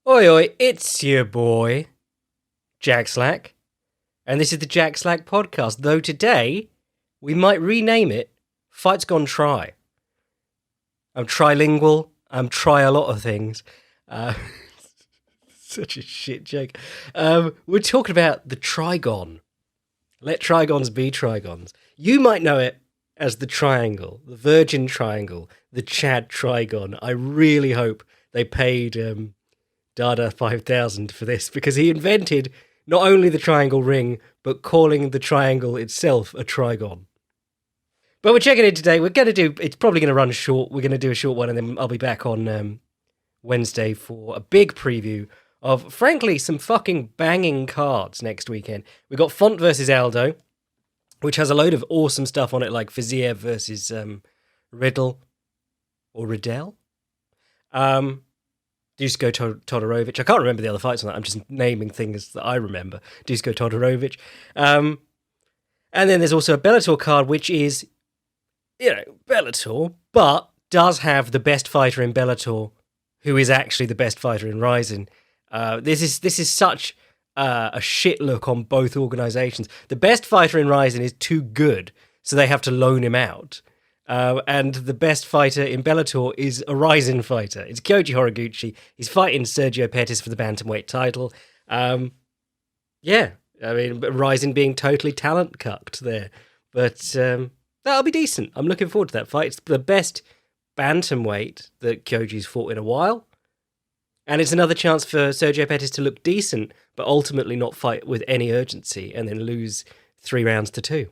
Oi, oi, it's your boy, Jack Slack, and this is the Jack Slack podcast, though today we might rename it Fight's Gone Try. I'm trilingual, I'm try a lot of things. Such a shit joke. We're talking about the Trigon. Let Trigons be Trigons. You might know it as the Triangle, the Virgin Triangle, the Chad Trigon. I really hope they paid Dada 5000 for this, because he invented not only the triangle ring, but calling the triangle itself a trigon. But we're checking in today. It's probably going to run short. We're going to do a short one, and then I'll be back on Wednesday for a big preview of, frankly, some fucking banging cards next weekend. We've got Font versus Aldo, which has a load of awesome stuff on it, like Fiziev versus Riddle, or Riddell. Dusko Todorovic. I can't remember the other fights on that. I'm just naming things that I remember. Dusko Todorovic. And then there's also a Bellator card, which is, Bellator, but does have the best fighter in Bellator, who is actually the best fighter in Rizin. This is such a shit look on both organizations. The best fighter in Rizin is too good, so they have to loan him out. And the best fighter in Bellator is a Rizin fighter. It's Kyoji Horiguchi. He's fighting Sergio Pettis for the bantamweight title. Rizin being totally talent cucked there. But that'll be decent. I'm looking forward to that fight. It's the best bantamweight that Kyoji's fought in a while. And it's another chance for Sergio Pettis to look decent, but ultimately not fight with any urgency and then lose 3-2.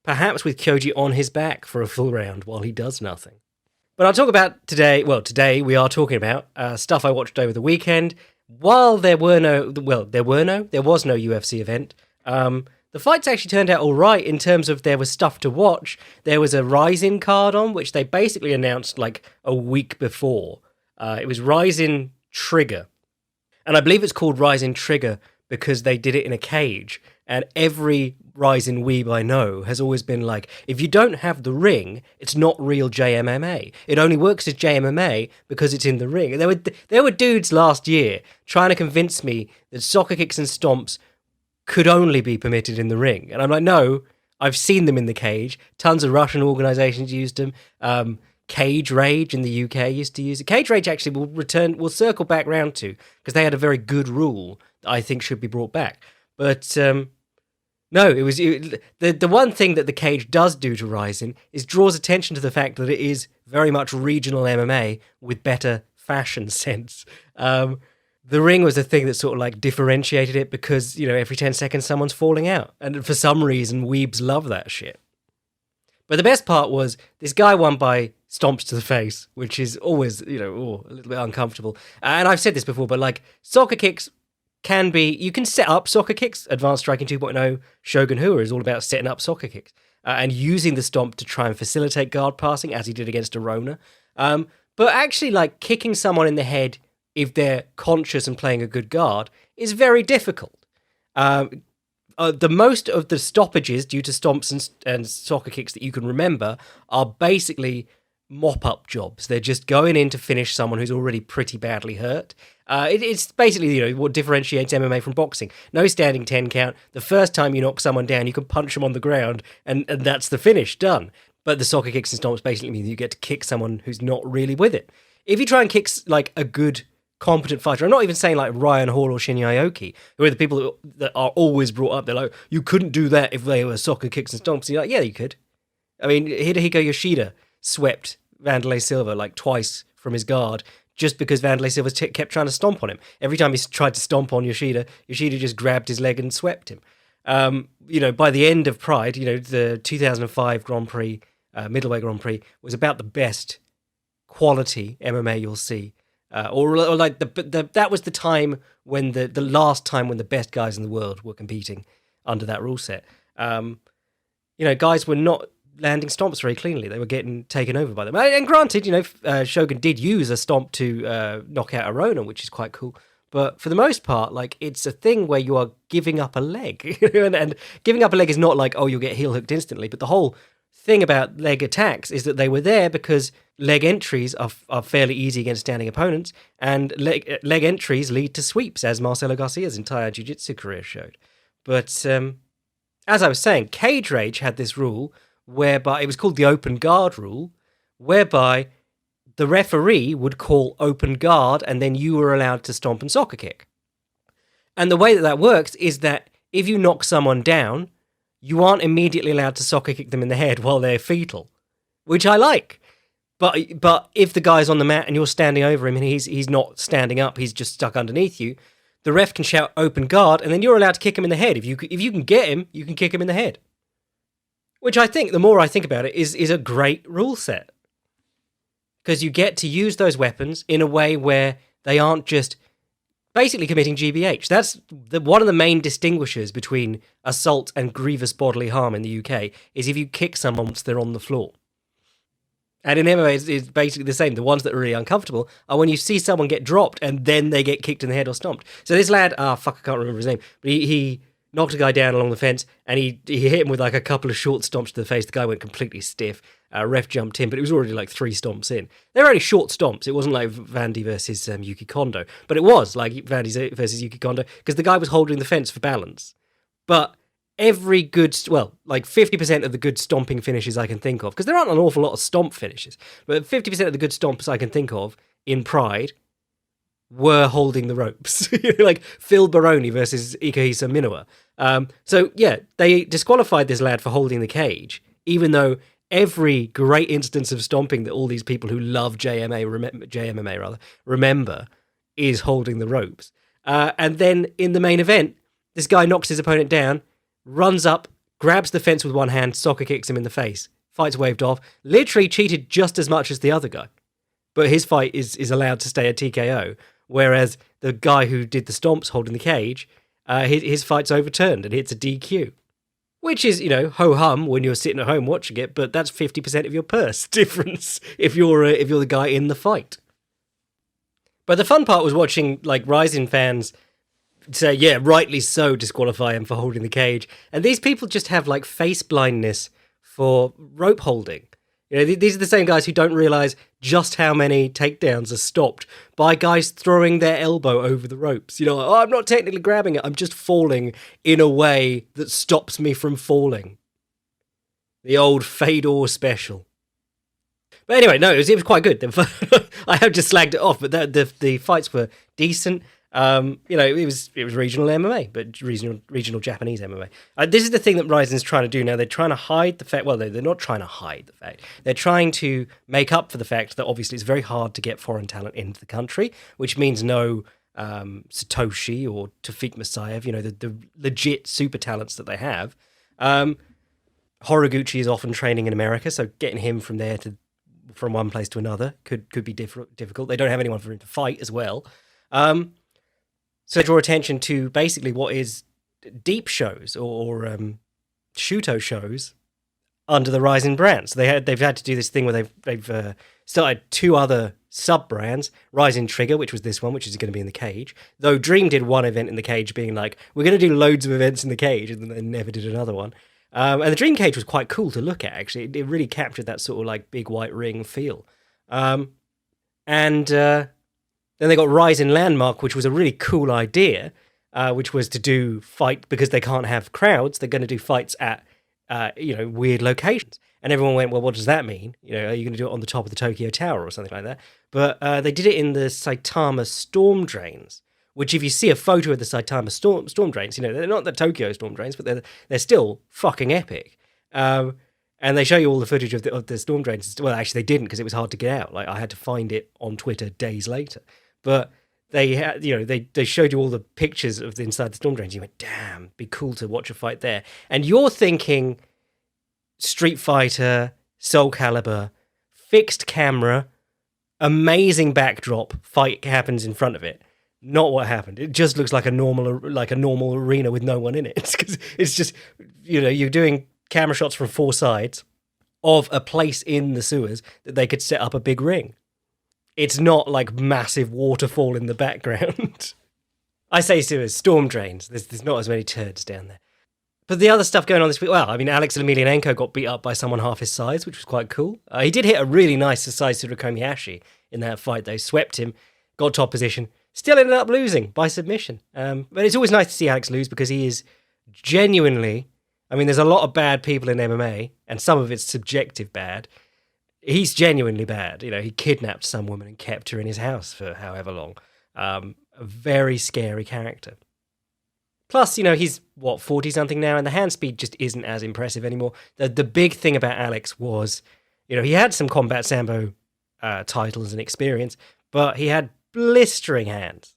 Perhaps with Kyoji on his back for a full round while he does nothing. But I'll talk about today. Well, today we are talking about stuff I watched over the weekend. While there was no UFC event. The fights actually turned out all right in terms of there was stuff to watch. There was a Rizin card on, which they basically announced like a week before. It was Rizin Trigger. And I believe it's called Rizin Trigger because they did it in a cage. And every Rizin weeb I know has always been like, if you don't have the ring, it's not real JMMA. It only works as JMMA because it's in the ring. And there were dudes last year trying to convince me that soccer kicks and stomps could only be permitted in the ring. And I'm like, no, I've seen them in the cage. Tons of Russian organizations used them. Cage Rage in the UK used to use it. Cage Rage actually will circle back round to, because they had a very good rule that I think should be brought back. But no, the one thing that the cage does do to Rizin is draws attention to the fact that it is very much regional MMA with better fashion sense. The ring was the thing that sort of like differentiated it because, every 10 seconds someone's falling out. And for some reason, weebs love that shit. But the best part was this guy won by stomps to the face, which is always, a little bit uncomfortable. And I've said this before, but like soccer kicks you can set up soccer kicks. Advanced Striking 2.0 Shogun Hua is all about setting up soccer kicks and using the stomp to try and facilitate guard passing, as he did against Arona. But actually, like, kicking someone in the head if they're conscious and playing a good guard is very difficult. The most of the stoppages due to stomps and soccer kicks that you can remember are basically mop-up jobs. They're just going in to finish someone who's already pretty badly hurt. It's basically, what differentiates MMA from boxing. No standing 10 count. The first time you knock someone down, you can punch them on the ground, and that's the finish, done. But the soccer kicks and stomps basically mean you get to kick someone who's not really with it. If you try and kick, like, a good, competent fighter, I'm not even saying, like, Ryan Hall or Shinya Aoki, who are the people that are always brought up. They're like, you couldn't do that if they were soccer kicks and stomps. And you're like, yeah, you could. I mean, Hidehiko Yoshida swept Vanderlei Silva, like, twice from his guard, just because Vanderlei Silva kept trying to stomp on him. Every time he tried to stomp on Yoshida just grabbed his leg and swept him. By the end of Pride, the 2005 Grand Prix, middleweight Grand Prix, was about the best quality MMA you'll see. That was the time when the last time when the best guys in the world were competing under that rule set. Guys were not landing stomps very cleanly. They were getting taken over by them. And granted, Shogun did use a stomp to knock out Arona, which is quite cool. But for the most part, like, it's a thing where you are giving up a leg. and giving up a leg is not like, oh, you'll get heel hooked instantly. But the whole thing about leg attacks is that they were there because leg entries are fairly easy against standing opponents, and leg entries lead to sweeps, as Marcelo Garcia's entire jiu-jitsu career showed. But as I was saying, Cage Rage had this rule whereby it was called the open guard rule, whereby the referee would call open guard and then you were allowed to stomp and soccer kick. And the way that works is that if you knock someone down, you aren't immediately allowed to soccer kick them in the head while they're fetal, which I like. But if the guy's on the mat and you're standing over him and he's not standing up, he's just stuck underneath you, the ref can shout open guard and then you're allowed to kick him in the head. If you can get him, you can kick him in the head. Which I think, the more I think about it, is a great rule set. Because you get to use those weapons in a way where they aren't just basically committing GBH. That's one of the main distinguishers between assault and grievous bodily harm in the UK, is if you kick someone once they're on the floor. And in MMA, it's basically the same. The ones that are really uncomfortable are when you see someone get dropped and then they get kicked in the head or stomped. So this lad, I can't remember his name, but he knocked a guy down along the fence and he hit him with like a couple of short stomps to the face. The guy went completely stiff. Ref jumped in, but it was already like 3 stomps in. They were only short stomps. It wasn't like Vandy versus Yuki Kondo, but it was like Vandy versus Yuki Kondo because the guy was holding the fence for balance. But every good, well, like 50% of the good stomping finishes I can think of, because there aren't an awful lot of stomp finishes, but 50% of the good stomps I can think of in Pride were holding the ropes. Like Phil Baroni versus Ikehisa Minowa. So yeah, they disqualified this lad for holding the cage, even though every great instance of stomping that all these people who love JMMA remember is holding the ropes. And then in the main event, this guy knocks his opponent down, runs up, grabs the fence with one hand, soccer kicks him in the face. Fight's waved off. Literally cheated just as much as the other guy. But his fight is allowed to stay a TKO, whereas the guy who did the stomps holding the cage, his fight's overturned and hits a DQ. Which is, ho-hum when you're sitting at home watching it, but that's 50% of your purse difference if you're the guy in the fight. But the fun part was watching, like, Rizin fans say, yeah, rightly so, disqualify him for holding the cage. And these people just have, like, face blindness for rope holding. These are the same guys who don't realise just how many takedowns are stopped by guys throwing their elbow over the ropes. I'm not technically grabbing it, I'm just falling in a way that stops me from falling. The old Fedor special. But anyway, no, it was quite good. I have just slagged it off, but the fights were decent. It was regional MMA, but regional Japanese MMA. This is the thing that Rizin's trying to do now. They're trying to hide the fact. Well, they're not trying to hide the fact. They're trying to make up for the fact that obviously it's very hard to get foreign talent into the country, which means no Satoshi or Tawfiq Masayev. The legit super talents that they have. Horiguchi is often training in America, so getting him from one place to another could be difficult. They don't have anyone for him to fight as well. So they draw attention to basically what is deep shows or Shuto shows under the Rizin brand. So they've had to do this thing where they've started 2 other sub-brands, Rizin Trigger, which was this one, which is going to be in the cage. Though Dream did one event in the cage being like, we're going to do loads of events in the cage, and then they never did another one. And the Dream Cage was quite cool to look at, actually. It really captured that sort of like big white ring feel. Then they got Rizin Landmark, which was a really cool idea, which was to do fight, because they can't have crowds, they're going to do fights at, weird locations. And everyone went, well, what does that mean? Are you going to do it on the top of the Tokyo Tower or something like that? But they did it in the Saitama storm drains, which if you see a photo of the Saitama storm drains, they're not the Tokyo storm drains, but they're still fucking epic. And they show you all the footage of the storm drains. Well, actually, they didn't, because it was hard to get out. Like, I had to find it on Twitter days later. But they had, they showed you all the pictures of inside the storm drains. You went, damn, be cool to watch a fight there. And you're thinking Street Fighter, Soul Calibur, fixed camera, amazing backdrop, fight happens in front of it. Not what happened. It just looks like a normal arena with no one in it. Because it's just, you're doing camera shots from 4 sides of a place in the sewers that they could set up a big ring. It's not like massive waterfall in the background. I say sewers, storm drains. There's not as many turds down there. But the other stuff going on this week, well, I mean, Alex Emelianenko got beat up by someone half his size, which was quite cool. He did hit a really nice Sasai Komihashi in that fight, though. Swept him, got top position, still ended up losing by submission. But it's always nice to see Alex lose because he is genuinely, I mean, there's a lot of bad people in MMA, and some of it's subjective bad. He's genuinely bad. You know, he kidnapped some woman and kept her in his house for however long. A very scary character. Plus, you know, he's, 40-something now, and the hand speed just isn't as impressive anymore. The big thing about Alex was, you know, he had some combat sambo titles and experience, but he had blistering hands.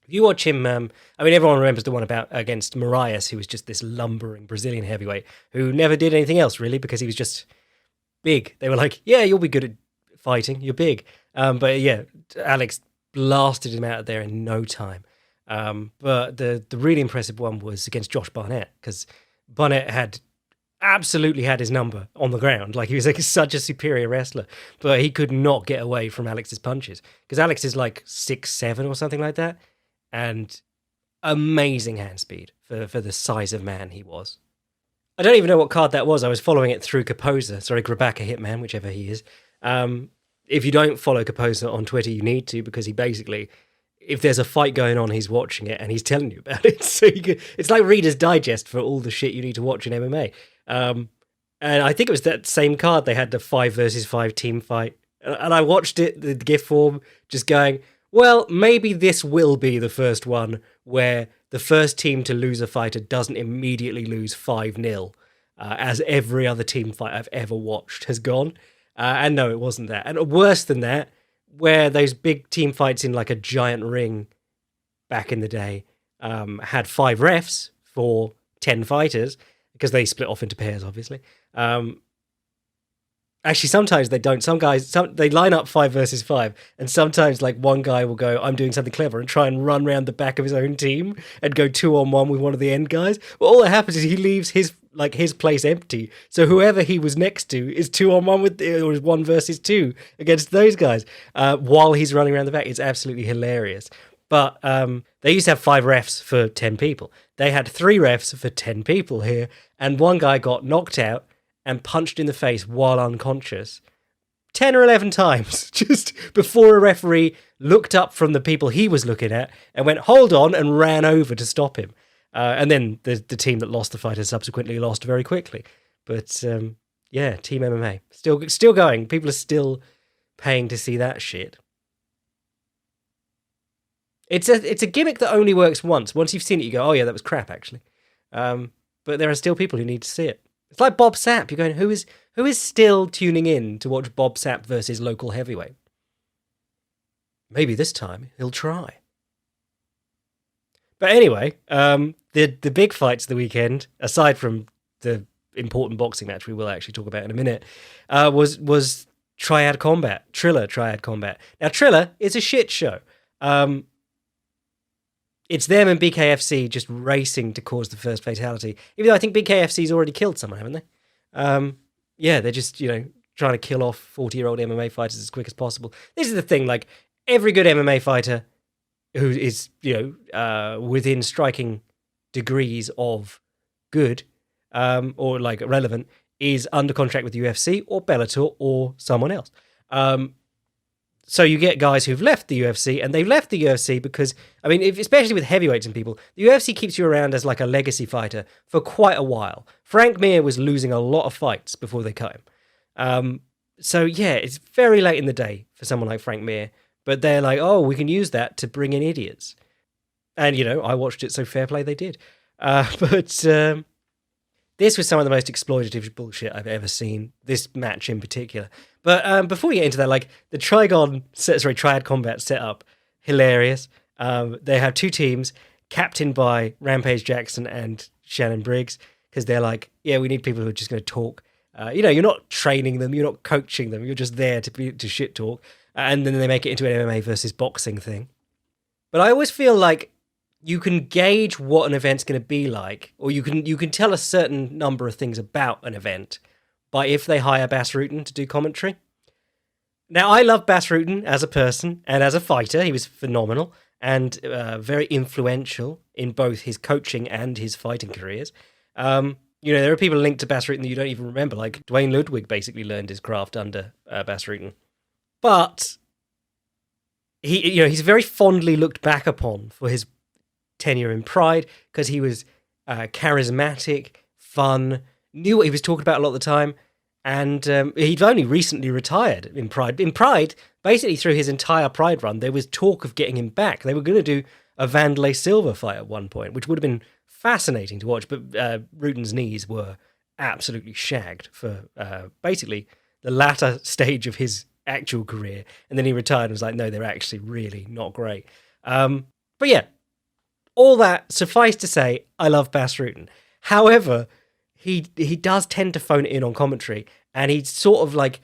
If you watch him, I mean, everyone remembers the one against Marias, who was just this lumbering Brazilian heavyweight who never did anything else, really, because he was just big. They were like, yeah, you'll be good at fighting, you're big. But yeah, Alex blasted him out of there in no time. But the really impressive one was against Josh Barnett, because Barnett had absolutely had his number on the ground. Like, he was like such a superior wrestler, but he could not get away from Alex's punches, because Alex is like 6'7" or something like that, and amazing hand speed for the size of man he was. I don't even know what card that was. I was following it through Grabaka Hitman, whichever he is. If you don't follow Kambosos on Twitter, you need to, because he basically, if there's a fight going on, he's watching it and he's telling you about it. So it's like Reader's Digest for all the shit you need to watch in MMA. And I think it was that same card, they had the 5 versus 5 team fight. And I watched it, the GIF form, just going, well, maybe this will be the first one where the first team to lose a fighter doesn't immediately lose 5-0, as every other team fight I've ever watched has gone. And no, it wasn't that. And worse than that, where those big team fights in like a giant ring back in the day had 5 refs for 10 fighters, because they split off into pairs, obviously. Actually, sometimes they don't. Some guys, they line up 5 versus 5, and sometimes like one guy will go, I'm doing something clever, and try and run around the back of his own team and go 2-on-1 with one of the end guys. Well, all that happens is he leaves his place empty, so whoever he was next to is 2-on-1 with, or is 1 versus 2 against those guys while he's running around the back. It's absolutely hilarious. But they used to have 5 refs for 10 people. They had 3 refs for 10 people here, and one guy got knocked out and punched in the face while unconscious 10 or 11 times, just before a referee looked up from the people he was looking at and went, hold on, and ran over to stop him. And then the team that lost the fight has subsequently lost very quickly. But yeah, Team MMA, still going. People are still paying to see that shit. It's a gimmick that only works once. Once you've seen it, you go, oh yeah, that was crap, actually. But there are still people who need to see it. It's like Bob Sapp. You're going, who is still tuning in to watch Bob Sapp versus local heavyweight? Maybe this time he'll try. But anyway, the big fights of the weekend, aside from the important boxing match we will actually talk about in a minute, was Triad Combat, Triller Triad Combat. Now, Triller is a shit show. It's them and BKFC just racing to cause the first fatality. Even though I think BKFC's already killed someone, haven't they? Yeah, they're just, trying to kill off 40-year-old MMA fighters as quick as possible. This is the thing, like, every good MMA fighter who is, within striking degrees of good, or, like, relevant, is under contract with UFC or Bellator or someone else. So you get guys who've left the UFC, and they've left the UFC because, I mean, especially with heavyweights and people, the UFC keeps you around as like a legacy fighter for quite a while. Frank Mir was losing a lot of fights before they cut him. So yeah, it's very late in the day for someone like Frank Mir, but they're like, oh, we can use that to bring in idiots. And, I watched it, so fair play they did. But this was some of the most exploitative bullshit I've ever seen, this match in particular. But before we get into that, like, the Triad Combat setup, hilarious. They have 2 teams, captained by Rampage Jackson and Shannon Briggs, because they're like, yeah, we need people who are just going to talk. You're not training them, you're not coaching them, you're just there to shit talk. And then they make it into an MMA versus boxing thing. But I always feel like you can gauge what an event's going to be like, or you can tell a certain number of things about an event by if they hire Bas Rutten to do commentary. Now, I love Bas Rutten as a person and as a fighter. He was phenomenal and very influential in both his coaching and his fighting careers. There are people linked to Bas Rutten that you don't even remember, like Dwayne Ludwig basically learned his craft under Bas Rutten. But he's very fondly looked back upon for his tenure in Pride because he was charismatic, fun, knew what he was talking about a lot of the time, and he'd only recently retired in Pride. In Pride, basically through his entire Pride run, there was talk of getting him back. They were going to do a Vanderlei Silva fight at one point, which would have been fascinating to watch, but Rutten's knees were absolutely shagged for basically the latter stage of his actual career, and then he retired and was like, no, they're actually really not great. But yeah, all that suffice to say, I love Bas Rutten. However, he does tend to phone it in on commentary, and he's sort of like,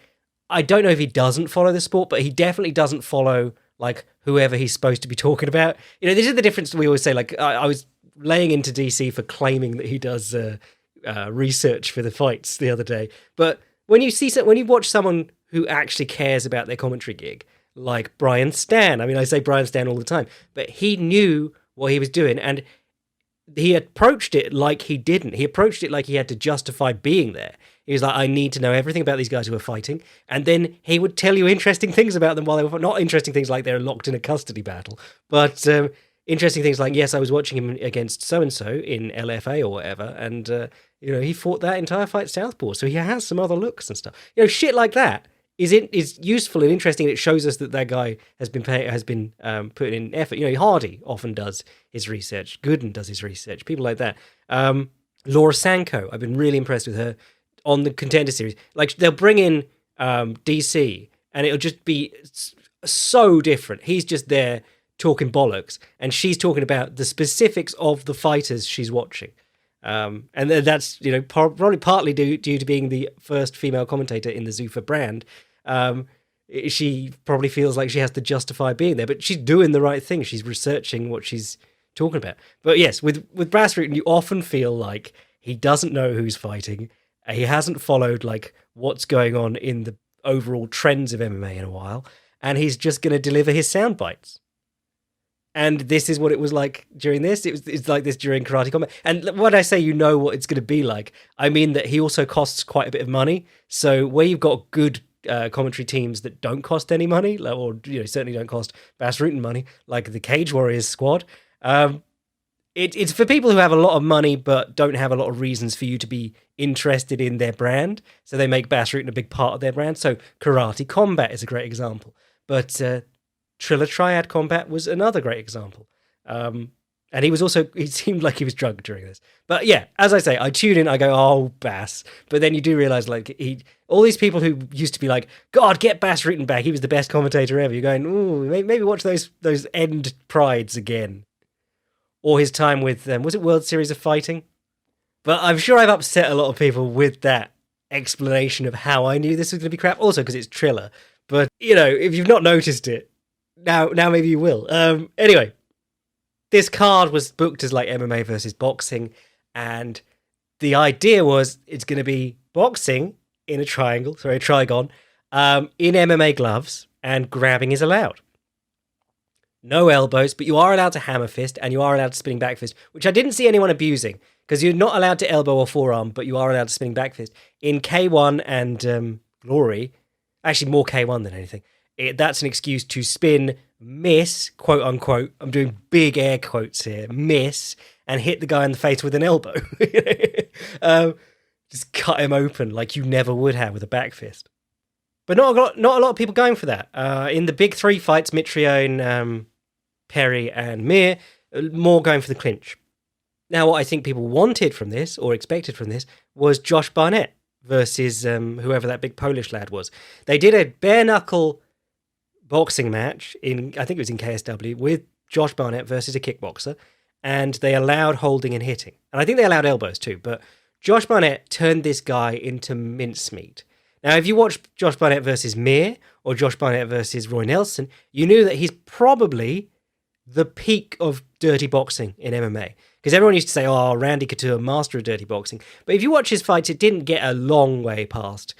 I don't know if he doesn't follow the sport, but he definitely doesn't follow like whoever he's supposed to be talking about. This is the difference we always say. Like I was laying into DC for claiming that he does research for the fights the other day, but when you watch someone who actually cares about their commentary gig, like Brian Stan. I mean, I say Brian Stan all the time, but he knew what he was doing, and he approached it like he didn't. He approached it like he had to justify being there. He was like, I need to know everything about these guys who are fighting, and then he would tell you interesting things about them while they were not interesting things like they're locked in a custody battle, but interesting things like, yes, I was watching him against so-and-so in LFA or whatever, and he fought that entire fight southpaw, so he has some other looks and stuff. Shit like that is useful and interesting, and it shows us that guy has been putting in effort. Hardy often does his research. Gooden does his research. People like that. Laura Sanko, I've been really impressed with her on the Contender Series. Like, they'll bring in DC, and it'll just be so different. He's just there talking bollocks, and she's talking about the specifics of the fighters she's watching. And that's probably partly due to being the first female commentator in the Zuffa brand. She probably feels like she has to justify being there, but she's doing the right thing. She's researching what she's talking about. But yes, with Bas Rutten, you often feel like he doesn't know who's fighting. He hasn't followed like what's going on in the overall trends of MMA in a while, and he's just going to deliver his sound bites. And this is what it was like during this. It's like this during Karate Combat. And when I say what it's going to be like, I mean that he also costs quite a bit of money. So where you've got good commentary teams that don't cost any money, or certainly don't cost Bas Rutten money, like the Cage Warriors squad, it's for people who have a lot of money but don't have a lot of reasons for you to be interested in their brand. So they make Bas Rutten a big part of their brand. So Karate Combat is a great example. But Triller Triad Combat was another great example. And he seemed like he was drunk during this. But yeah, as I say, I tune in, I go, oh, Bas. But then you do realize, like, all these people who used to be like, God, get Bas Rutten back, he was the best commentator ever. You're going, ooh, maybe watch those end Prides again. Or his time with, was it World Series of Fighting? But I'm sure I've upset a lot of people with that explanation of how I knew this was going to be crap. Also, because it's Triller. But, if you've not noticed it, now maybe you will. Anyway, this card was booked as like MMA versus boxing, and the idea was it's going to be boxing in a trigon, in MMA gloves, and grabbing is allowed. No elbows, but you are allowed to hammer fist, and you are allowed to spinning back fist, which I didn't see anyone abusing, because you're not allowed to elbow or forearm, but you are allowed to spinning back fist. In K1 and Glory, actually more K1 than anything, that's an excuse to spin, miss, quote unquote, I'm doing big air quotes here, miss, and hit the guy in the face with an elbow. Just cut him open like you never would have with a back fist. But not a lot of people going for that. In the big three fights, Mitrione, Perry, and Mir, more going for the clinch. Now, what I think people wanted from this, or expected from this, was Josh Barnett versus whoever that big Polish lad was. They did a bare-knuckle boxing match, I think it was in KSW, with Josh Barnett versus a kickboxer, and they allowed holding and hitting. And I think they allowed elbows too, but Josh Barnett turned this guy into mincemeat. Now, if you watch Josh Barnett versus Mir, or Josh Barnett versus Roy Nelson, you knew that he's probably the peak of dirty boxing in MMA. Because everyone used to say, oh, Randy Couture, master of dirty boxing. But if you watch his fights, it didn't get a long way past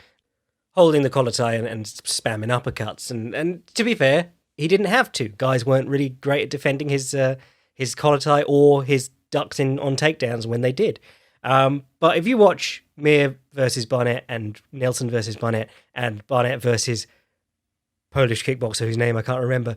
holding the collar tie and spamming uppercuts. And to be fair, he didn't have to. Guys weren't really great at defending his collar tie or his ducks in on takedowns when they did. But if you watch Mir versus Barnett and Nelson versus Barnett and Barnett versus Polish kickboxer whose name I can't remember,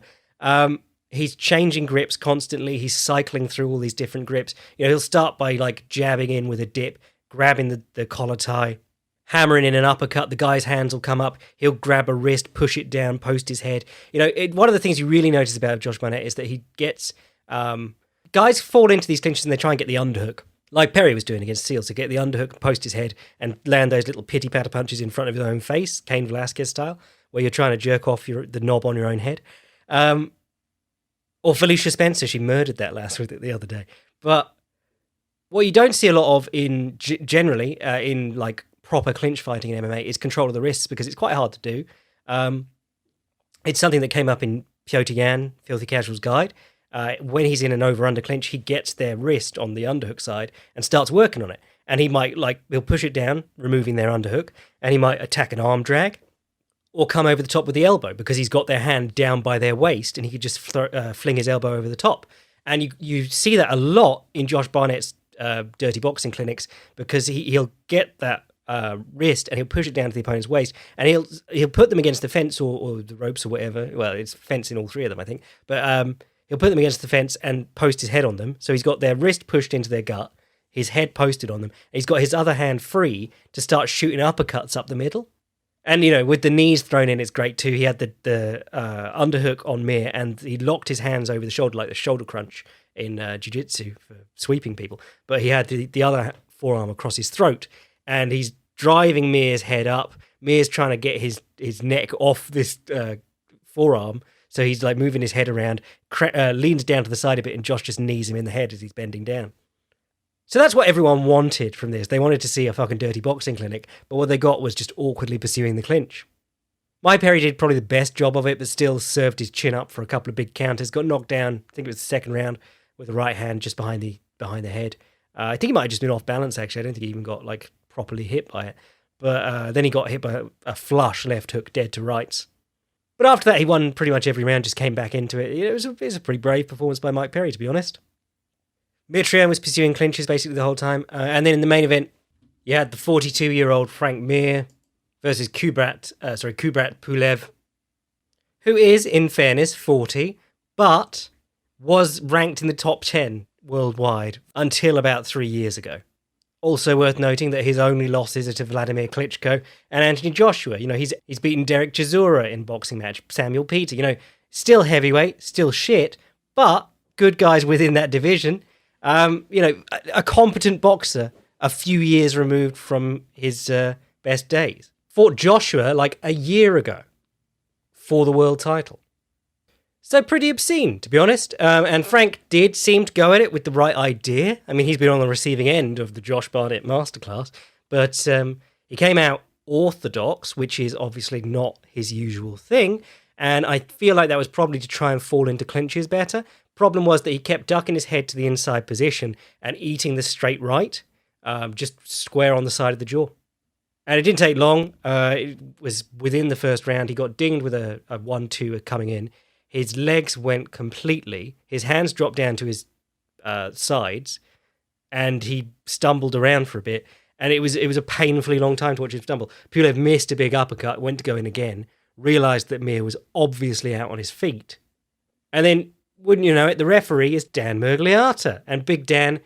he's changing grips constantly. He's cycling through all these different grips. He'll start by like jabbing in with a dip, grabbing the collar tie, hammering in an uppercut. The guy's hands will come up. He'll grab a wrist, push it down, post his head. One of the things you really notice about Josh Barnett is that he gets guys fall into these clinches and they try and get the underhook, like Perry was doing against Seal, to get the underhook, post his head, and land those little pity patter punches in front of his own face, Cain Velasquez style, where you're trying to jerk off the knob on your own head. Or Felicia Spencer, she murdered that last week the other day. But what you don't see a lot of generally in like proper clinch fighting in MMA is control of the wrists, because it's quite hard to do. It's something that came up in Piotr Jan, Filthy Casual's guide. When he's in an over-under clinch, he gets their wrist on the underhook side and starts working on it. And he might, he'll push it down, removing their underhook, and he might attack an arm drag or come over the top with the elbow, because he's got their hand down by their waist and he could just fling his elbow over the top. And you see that a lot in Josh Barnett's dirty boxing clinics, because he'll get that wrist and he'll push it down to the opponent's waist, and he'll put them against the fence or the ropes or whatever. Well, it's fence in all three of them, I think. But he'll put them against the fence and post his head on them. So he's got their wrist pushed into their gut, his head posted on them, and he's got his other hand free to start shooting uppercuts up the middle. And, with the knees thrown in, it's great too. He had the underhook on Mir, and he locked his hands over the shoulder, like the shoulder crunch in jiu-jitsu for sweeping people. But he had the other forearm across his throat, and he's driving Mir's head up. Mir's trying to get his neck off this forearm, so he's like moving his head around, leans down to the side a bit, and Josh just knees him in the head as he's bending down. So that's what everyone wanted from this. They wanted to see a fucking dirty boxing clinic, but what they got was just awkwardly pursuing the clinch. Mike Perry did probably the best job of it, but still served his chin up for a couple of big counters. Got knocked down, I think it was the second round, with the right hand just behind the head. I think he might have just been off balance, actually. I don't think he even got properly hit by it. But then he got hit by a flush left hook, dead to rights. But after that, he won pretty much every round, just came back into it. It was a pretty brave performance by Mike Perry, to be honest. Mitrian was pursuing clinches basically the whole time. And then in the main event, you had the 42-year-old Frank Mir versus Kubrat Pulev, who is, in fairness, 40, but was ranked in the top 10 worldwide until about 3 years ago. Also worth noting that his only losses are to Vladimir Klitschko and Anthony Joshua. He's beaten Derek Chisora in boxing match, Samuel Peter. Still heavyweight, still shit, but good guys within that division. A competent boxer a few years removed from his best days. Fought Joshua a year ago for the world title. So pretty obscene, to be honest. And Frank did seem to go at it with the right idea. I mean, he's been on the receiving end of the Josh Barnett masterclass, but he came out orthodox, which is obviously not his usual thing. And I feel like that was probably to try and fall into clinches better. Problem was that he kept ducking his head to the inside position and eating the straight right, just square on the side of the jaw. And it didn't take long. It was within the first round. He got dinged with a 1-2 coming in. His legs went completely. His hands dropped down to his sides, and he stumbled around for a bit. And it was a painfully long time to watch him stumble. Pulev missed a big uppercut, went to go in again, realised that Mir was obviously out on his feet. And then, wouldn't you know it, the referee is Dan Mergliata. And Big Dan,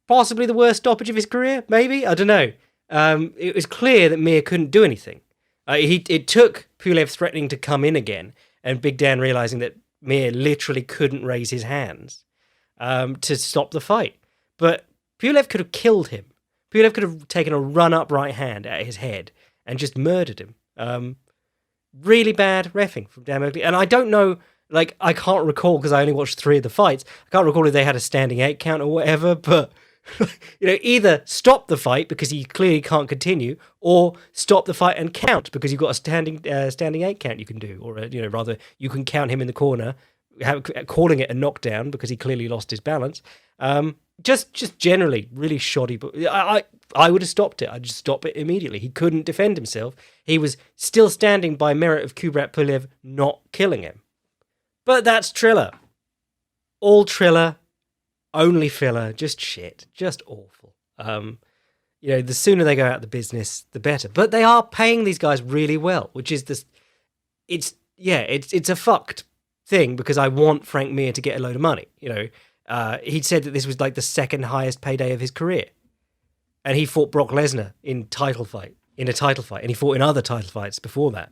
possibly the worst stoppage of his career, maybe? I don't know. It was clear that Mir couldn't do anything. It took Pulev threatening to come in again, and Big Dan realising that Mir literally couldn't raise his hands to stop the fight. But Pulev could have killed him. Pulev could have taken a run-up right hand at his head and just murdered him. Really bad reffing from Dan Mergliata. And I don't know, I can't recall, because I only watched 3 of the fights, I can't recall if they had a standing 8 count or whatever, but either stop the fight because he clearly can't continue, or stop the fight and count because you've got a standing 8 count you can do, or rather you can count him in the corner, calling it a knockdown because he clearly lost his balance. Just generally really shoddy. But I would have stopped it. I'd just stop it immediately. He couldn't defend himself. He was still standing by merit of Kubrat Pulev not killing him. But that's Triller. All Triller. Only filler, just shit, just awful. The sooner they go out of the business, the better. But they are paying these guys really well, which is this. It's a fucked thing because I want Frank Mir to get a load of money. He'd said that this was like the second highest payday of his career, and he fought Brock Lesnar in a title fight, and he fought in other title fights before that.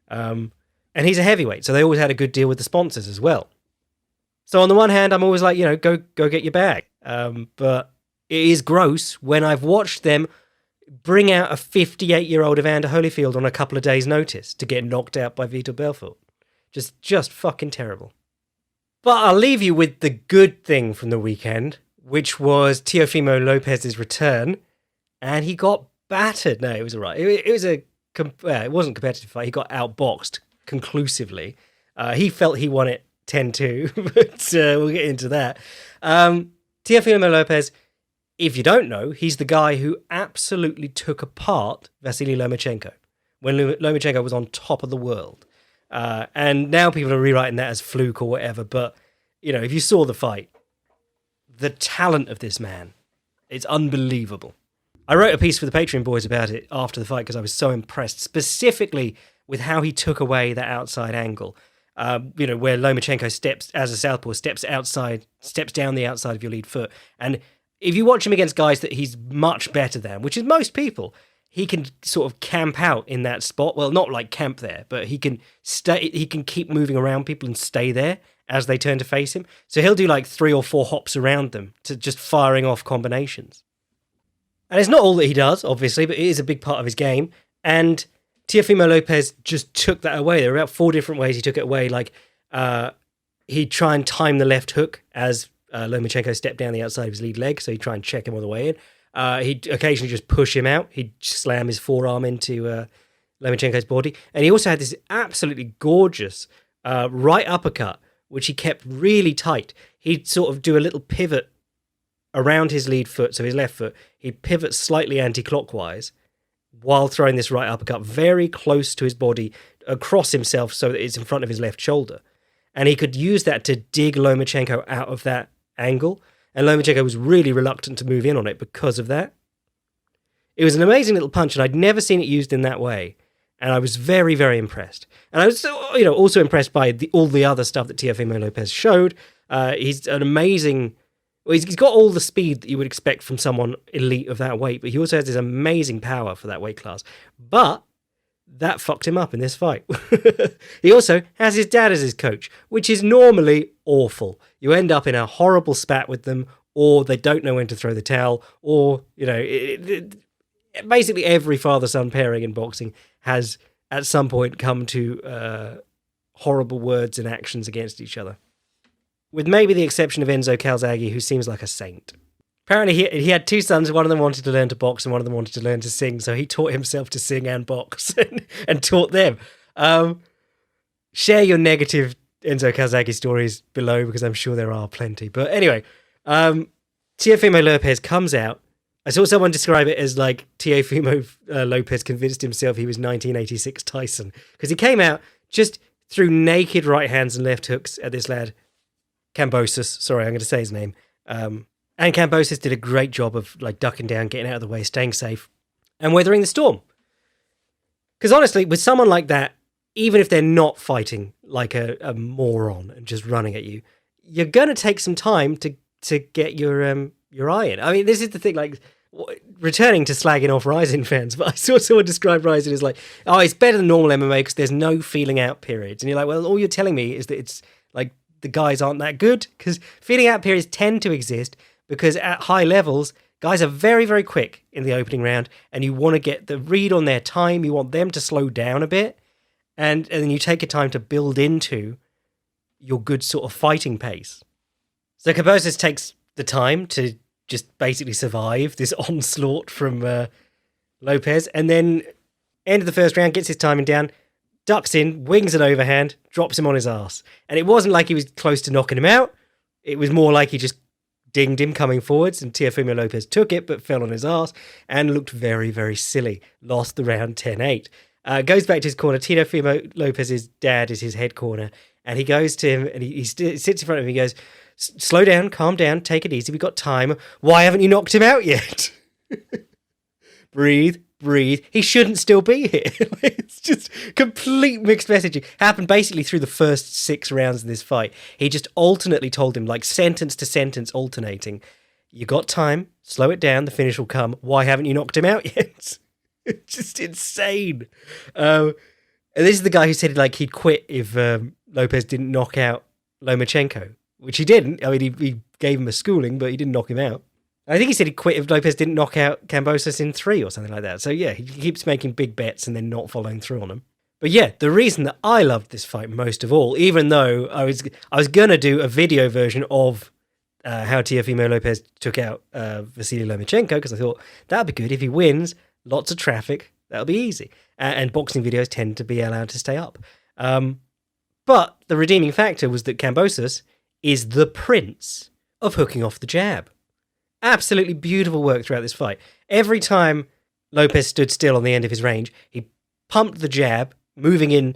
And he's a heavyweight, so they always had a good deal with the sponsors as well. So on the one hand, I'm always like, go get your bag. But it is gross when I've watched them bring out a 58-year-old Evander Holyfield on a couple of days' notice to get knocked out by Vitor Belfort. Just fucking terrible. But I'll leave you with the good thing from the weekend, which was Teofimo Lopez's return, and he got battered. No, it was all right. It wasn't a competitive fight. He got outboxed conclusively. He felt he won it 10-2, but we'll get into that. Teofimo Lopez, if you don't know, he's the guy who absolutely took apart Vasily Lomachenko when Lomachenko was on top of the world. And now people are rewriting that as fluke or whatever, but, if you saw the fight, the talent of this man, it's unbelievable. I wrote a piece for the Patreon boys about it after the fight because I was so impressed, specifically with how he took away that outside angle. Where Lomachenko steps, as a southpaw, steps down the outside of your lead foot. And if you watch him against guys that he's much better than, which is most people, he can sort of camp out in that spot. Well, not like camp there, but he can keep moving around people and stay there as they turn to face him. So he'll do like 3 or 4 hops around them to just firing off combinations. And it's not all that he does, obviously, but it is a big part of his game. And Teofimo Lopez just took that away. There were about 4 different ways he took it away. Like, he'd try and time the left hook as Lomachenko stepped down the outside of his lead leg, so he'd try and check him on the way in. He'd occasionally just push him out. He'd slam his forearm into Lomachenko's body. And he also had this absolutely gorgeous right uppercut, which he kept really tight. He'd sort of do a little pivot around his lead foot, so his left foot. He'd pivot slightly anti-clockwise while throwing this right uppercut very close to his body, across himself so that it's in front of his left shoulder. And he could use that to dig Lomachenko out of that angle. And Lomachenko was really reluctant to move in on it because of that. It was an amazing little punch, and I'd never seen it used in that way. And I was very, very impressed. And I was, also impressed by all the other stuff that Teofimo Lopez showed. He's an amazing... Well, he's got all the speed that you would expect from someone elite of that weight, but he also has this amazing power for that weight class. But that fucked him up in this fight. He also has his dad as his coach, which is normally awful. You end up in a horrible spat with them, or they don't know when to throw the towel, or, basically every father-son pairing in boxing has at some point come to horrible words and actions against each other. With maybe the exception of Enzo Calzaghe, who seems like a saint. Apparently he had 2 sons, one of them wanted to learn to box and one of them wanted to learn to sing, so he taught himself to sing and box and taught them. Share your negative Enzo Calzaghe stories below, because I'm sure there are plenty. But anyway, Teofimo Lopez comes out. I saw someone describe it as like Teofimo Lopez convinced himself he was 1986 Tyson, because he came out, just threw naked right hands and left hooks at this lad, Kambosos. Sorry, I'm going to say his name. And Kambosos did a great job of like ducking down, getting out of the way, staying safe, and weathering the storm. Because honestly, with someone like that, even if they're not fighting like a moron and just running at you, you're going to take some time to get your eye in. I mean, this is the thing, like, returning to slagging off Rizin fans, but I saw someone describe Rizin as like, oh, it's better than normal MMA because there's no feeling out periods. And you're like, well, all you're telling me is that it's like the guys aren't that good, because feeling out periods tend to exist because at high levels, guys are very, very quick in the opening round, and you want to get the read on their time. You want them to slow down a bit, and then you take your time to build into your good sort of fighting pace. So Kambosos takes the time to just basically survive this onslaught from Lopez, and then end of the first round, gets his timing down, ducks in, wings an overhand, drops him on his ass. And it wasn't like he was close to knocking him out. It was more like he just dinged him coming forwards, and Teofimo Lopez took it but fell on his ass and looked very, very silly. Lost the round 10-8. Goes back to his corner. Teofimo Lopez's dad is his head corner, and he goes to him and he sits in front of him. He goes, slow down, calm down, take it easy. We've got time. Why haven't you knocked him out yet? Breathe, breathe. He shouldn't still be here. It's just complete mixed messaging. Happened basically through the first 6 rounds of this fight. He just alternately told him, like sentence to sentence alternating, you got time, slow it down, the finish will come. Why haven't you knocked him out yet? It's just insane. And this is the guy who said like he'd quit if Lopez didn't knock out Lomachenko, which he didn't. I mean, he gave him a schooling, but he didn't knock him out. I think he said he'd quit if Lopez didn't knock out Kambosos in 3 or something like that. So yeah, he keeps making big bets and then not following through on them. But yeah, the reason that I loved this fight most of all, even though I was gonna do a video version of how Teofimo Lopez took out Vasily Lomachenko, because I thought that'd be good if he wins. Lots of traffic, that'll be easy. And boxing videos tend to be allowed to stay up. But the redeeming factor was that Kambosos is the prince of hooking off the jab. Absolutely beautiful work throughout this fight. Every time Lopez stood still on the end of his range, he pumped the jab, moving in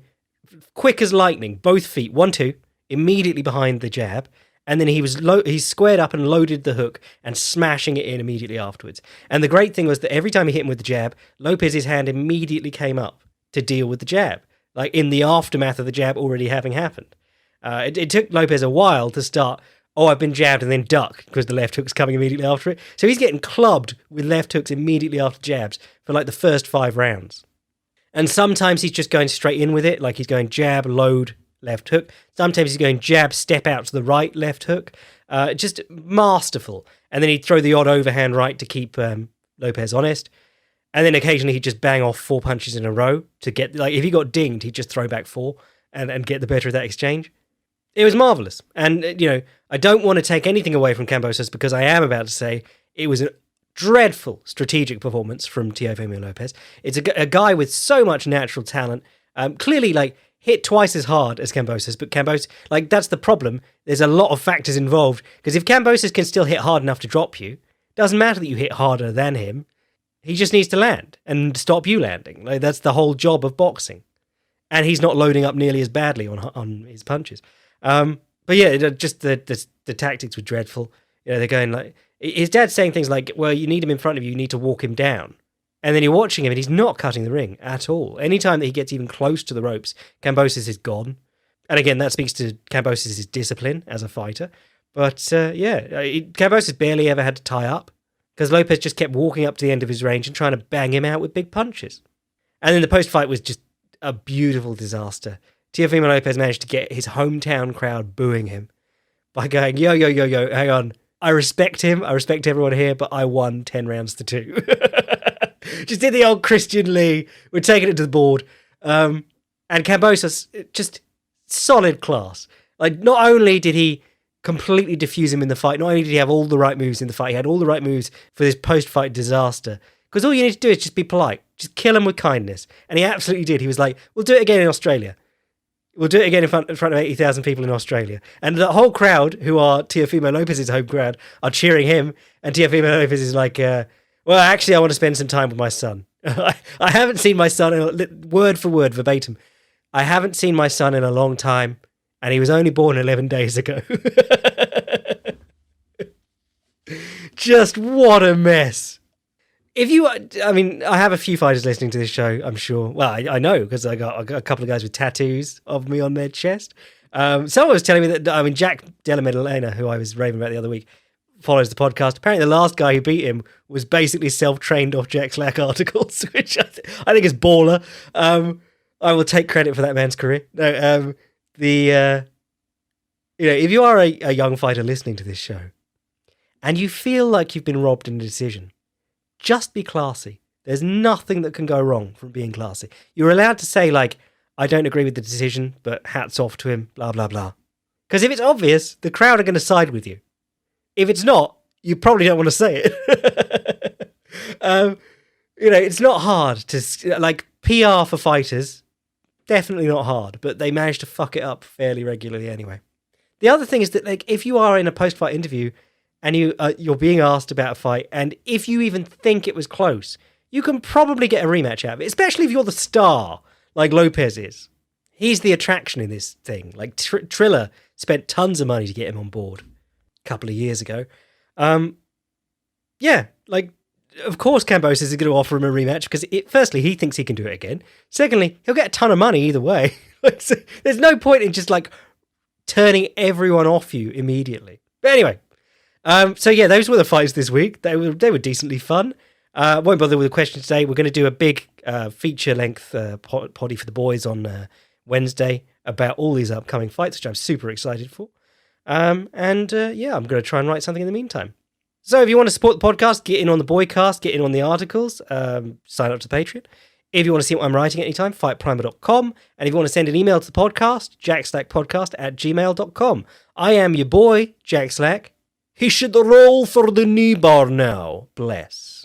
quick as lightning, both feet, 1-2, immediately behind the jab, and then he squared up and loaded the hook and smashing it in immediately afterwards. And the great thing was that every time he hit him with the jab, Lopez's hand immediately came up to deal with the jab, like in the aftermath of the jab already having happened. It took Lopez a while to start, I've been jabbed, and then duck, because the left hook's coming immediately after it. So he's getting clubbed with left hooks immediately after jabs for like the first 5 rounds. And sometimes he's just going straight in with it, like he's going jab, load, left hook. Sometimes he's going jab, step out to the right, left hook. Just masterful. And then he'd throw the odd overhand right to keep Lopez honest. And then occasionally he'd just bang off 4 punches in a row to get, like, if he got dinged, he'd just throw back 4 and get the better of that exchange. It was marvellous. And, I don't want to take anything away from Kambosos, because I am about to say it was a dreadful strategic performance from Teofimo Lopez. It's a guy with so much natural talent, clearly, like, hit twice as hard as Kambosos, but Kambosos, like, that's the problem. There's a lot of factors involved, because if Kambosos can still hit hard enough to drop you, it doesn't matter that you hit harder than him. He just needs to land and stop you landing. Like, that's the whole job of boxing. And he's not loading up nearly as badly on his punches. But yeah, just the tactics were dreadful. They're going like, his dad's saying things like, well, you need him in front of you, you need to walk him down. And then you're watching him and he's not cutting the ring at all. Anytime that he gets even close to the ropes, Kambosos is gone. And again, that speaks to Kambosos' discipline as a fighter. But Kambosos barely ever had to tie up, because Lopez just kept walking up to the end of his range and trying to bang him out with big punches. And then the post-fight was just a beautiful disaster. Teofimo Lopez managed to get his hometown crowd booing him by going, yo, hang on. I respect him. I respect everyone here, but I won 10 rounds to 2. Just did the old Christian Lee. We're taking it to the board. And Kambosos, just solid class. Like, not only did he completely diffuse him in the fight, not only did he have all the right moves in the fight, he had all the right moves for this post-fight disaster. Because all you need to do is just be polite. Just kill him with kindness. And he absolutely did. He was like, we'll do it again in Australia. We'll do it again in front of 80,000 people in Australia. And the whole crowd, who are Teofimo Lopez's home crowd, are cheering him. And Teofimo Lopez is like, well, actually, I want to spend some time with my son. I haven't seen my son, word for word, verbatim. I haven't seen my son in a long time. And he was only born 11 days ago. Just what a mess. I have a few fighters listening to this show, I'm sure. Well, I know, because I got a couple of guys with tattoos of me on their chest. Someone was telling me that, Jack Della Maddalena, who I was raving about the other week, follows the podcast. Apparently the last guy who beat him was basically self-trained off Jack Slack articles, which I think is baller. I will take credit for that man's career. No, if you are a young fighter listening to this show, and you feel like you've been robbed in a decision, just be classy. There's nothing that can go wrong from being classy. You're allowed to say, like, I don't agree with the decision, but hats off to him, blah, blah, blah. Because if it's obvious, the crowd are going to side with you. If it's not, you probably don't want to say it. It's not hard to, like, PR for fighters, definitely not hard, but they manage to fuck it up fairly regularly anyway. The other thing is that, like, if you are in a post-fight interview and you're being asked about a fight, and if you even think it was close, you can probably get a rematch out of it, especially if you're the star, like Lopez is. He's the attraction in this thing. Like, Triller spent tons of money to get him on board a couple of years ago. of course Kambosos is going to offer him a rematch because, firstly, he thinks he can do it again. Secondly, he'll get a ton of money either way. There's no point in just like turning everyone off you immediately. But anyway, so yeah, those were the fights this week. They were decently fun. Won't bother with the questions today. We're going to do a big feature-length poddy for the boys on Wednesday about all these upcoming fights, which I'm super excited for. Yeah, I'm going to try and write something in the meantime. So if you want to support the podcast, get in on the Boycast, get in on the articles, sign up to Patreon. If you want to see what I'm writing at any time, fightprimer.com. And if you want to send an email to the podcast, jackslackpodcast@gmail.com. I am your boy, Jack Slack. He should roll for the knee bar now. Bless.